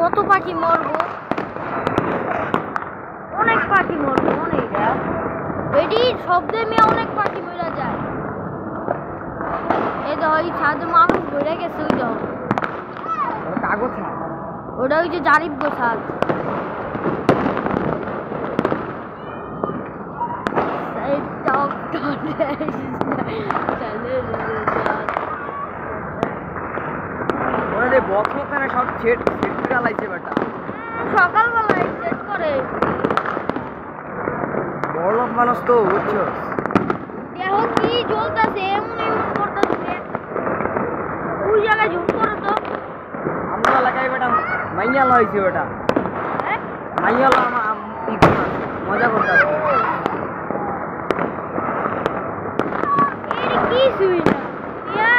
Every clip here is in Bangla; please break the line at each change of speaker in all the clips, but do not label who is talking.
কত পাখি মরবো, অনেক পাখি মরবো, অনেক এটি শব্দে মেয়ে অনেক পাখি মরে যায়। এই তো ওই ছাদে মানুষ ঘুরে গেছে, ওই তো
কাগজ ছাদ,
ওটা ওই যে জারিফ গো ছাদ।
সব ছেট গালাইছে বেটা,
সকালবেলায় সেট করে
বড় লোক মানুষ তো বুঝছো।
দেখো কি জ্বলতেছে, এমন এমন করতেছে, ওই জায়গায় ঝুম করে তো।
আমরা এলাকায় বেটা মাইয়ালা হয়েছে বেটা, মাইয়ালা মজা করতেছে।
কি শুই না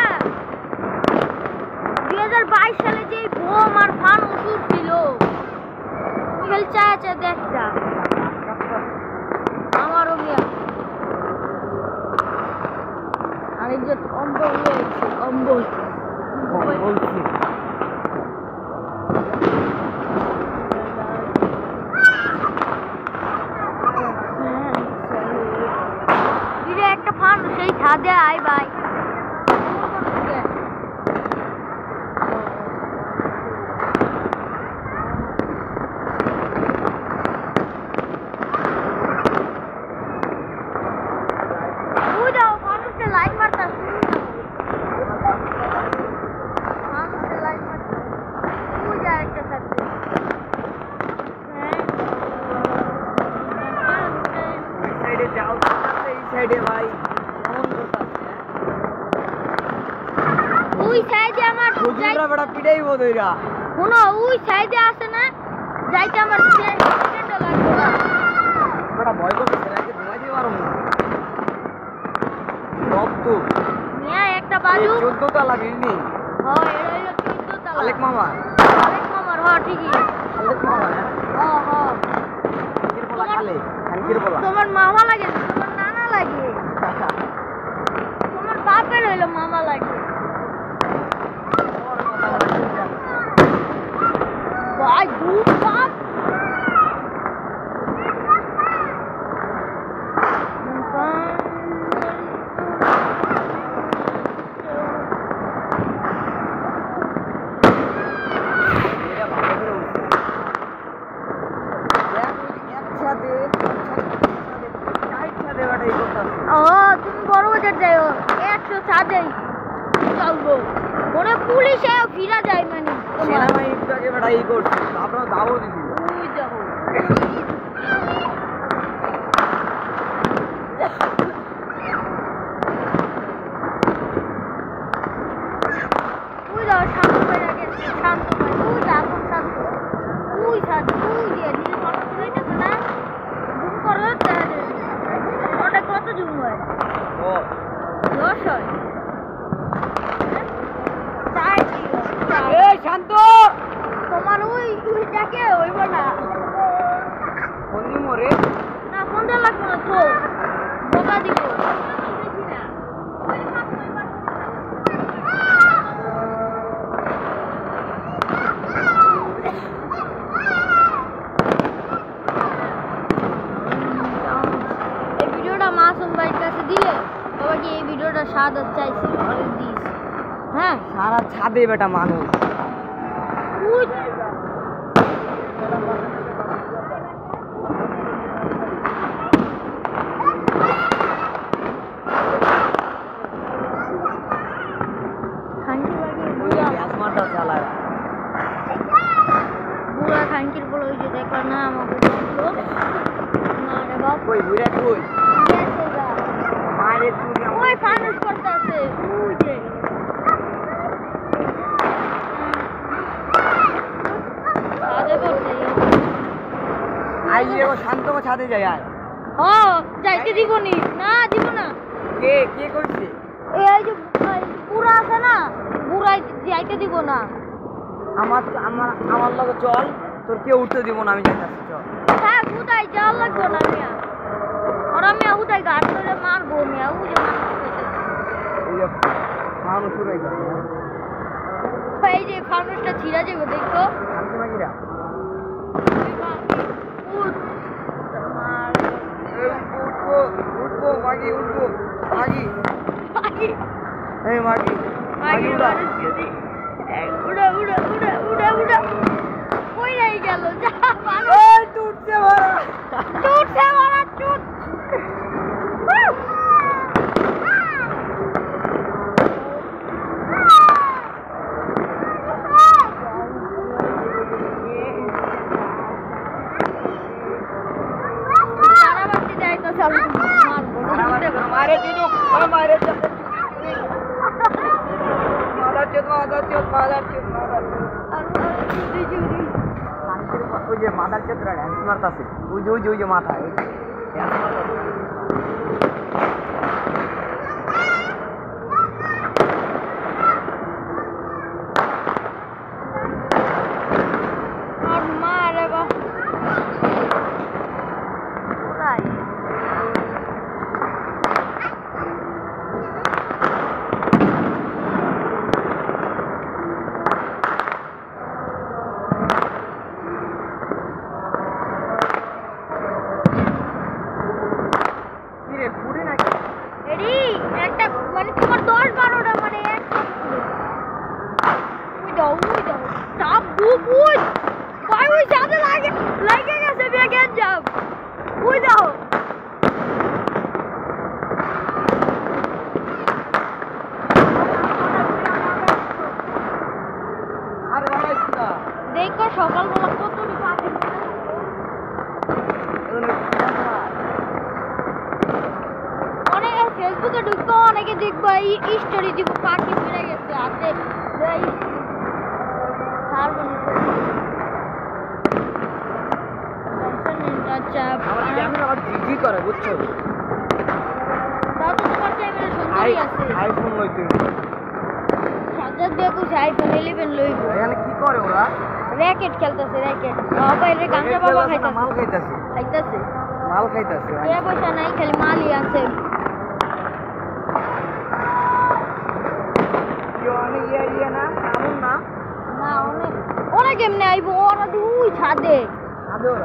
2022 সালে যে বোম আর ফান ওষুধ ছিল, খালি চায় চায় দেখতা আমারও মিয়া। আরেকজন কম্বল রয়েছে, কম্বল
বলছি
একটা ফান সেই ছাদে আয় ভাই। ওই সাইডে আমার
হুজুররা বড় পিটাই বদইরা
শুনো, ওই সাইডে আছে না, যাইতে আমার সেকেন্ড লাগবে না।
বড় ভয় করতেছে, রাতে ঘুমাই দিতে পারো না। সব তো
মিয়া একটা বাজু
14 তলা বিল্ডিং।
হ্যাঁ, এটা হলো 14 তলা।
আলেক মামা,
আলেক মামার, হ্যাঁ ঠিকই।
আলেক মামা,
হ্যাঁ হ্যাঁ,
খানকির পোলা খালে, খানকির পোলা।
তোমার মামা লাগে, তোমার নানা লাগে, তোমার বাপের হইলো মামা লাগে। ভাই দুধ বাপ তুমি বড় বাজার যাও, 100 ছাদেই চলবো, মনে পুলিশে ফিরা যায় মানে
সেনাবাহিনীটাকে বেটা ই করছে, আপনারা দাও দিছি।
ওই দেখো শান্ত হয়ে গেছে, শান্ত ভাই, ওই দেখো শান্ত, ওই শান্ত, ওই যে নীল মানুষ হইতেছে না, জুম করো, ওটা কত জুম হয়? 10 হয়।
এই শান্ত,
তোমার ওইটাকে হইব না,
ফোন দিমু রে
না ফোন দেওয়া লাগবে না তো, বোকা দিব। এই ভিডিওটা মাসুম ভাইয়ের কাছে দিলে বাবাকে এই ভিডিওটা সাদা চাইছিল, অনেক দিস। হ্যাঁ,
সারা ছাদে বেটা মানুষ।
বুড়া খানকির বলে ওই যে দেখো না আমাকে না রে বাপ,
কই বুড়া কই
গেছে গা,
মারে চুরি
ওই ফানুস করতে আছে, ওই যে ছাদে করছে।
আইয়ে ও শান্ত ও ছাদে যায় আর
ও যাইতে দিব নি, না দিব না।
কে কে করছে?
এই যে বুড়া আছে না, বুড়াই যাইতে দিব না।
আমার আমার আমার লগে চল, তোর কেউ উঠতে দিব না, আমি যাইতাছি চল।
হ্যাঁ উদাই যাওয়া লাগবে না মিয়া, ওরা মিয়া উদাই ঘাট ধরে মারবো মিয়া, ওই যে
মানুষ শুরু হয়ে গেছে।
ভাই এই যে ফানুসটা ছিঁড়া যাবে দেখো
শান্তি মাগিরা উঠবো উঠবো মাগি উঠবো মাগি এই মাগি মাগি উড়া
উড়া উড়া উড়া উড়া উড়া কই নাই গেল যা
এই টুটছে মারা
টুটছে মারা টুট
मारे तीनों हमारे ওই যে মাদার চোদরা ড্যান্স মারতাছে ওই যে মাথায় ড্যান্স মারতাছে
আর মারে বা ওরাই এডি একটা মানে তোমার 10-12টা মানে ওই দাও চাপ বুবুই কই ওই সাথে লাগে গেছে বেগেন যাব ওই দাও
আরে বাড়াইছ না
দেখো সকালবেলা কত পাখি ফেসবুকে ঢুকবো অনেকে দেখবো এই স্টোরি দিব পাখি ফিরে গেছে হাতে
করে বুঝছো আইফোন লইতে
সাজ্জাদ দেখো আইফোন 11 লইব
এখানে কি করে ওরা
র‍্যাকেট খেলতেছে র‍্যাকেট বাবা এর গাঞ্জা বাবা খাইতেছে
মাল খাইতেছে
এ পয়সা নাই খালি মালই আছে না অনেক এমনি আইবো ওরা দুই ছাদে
ওরা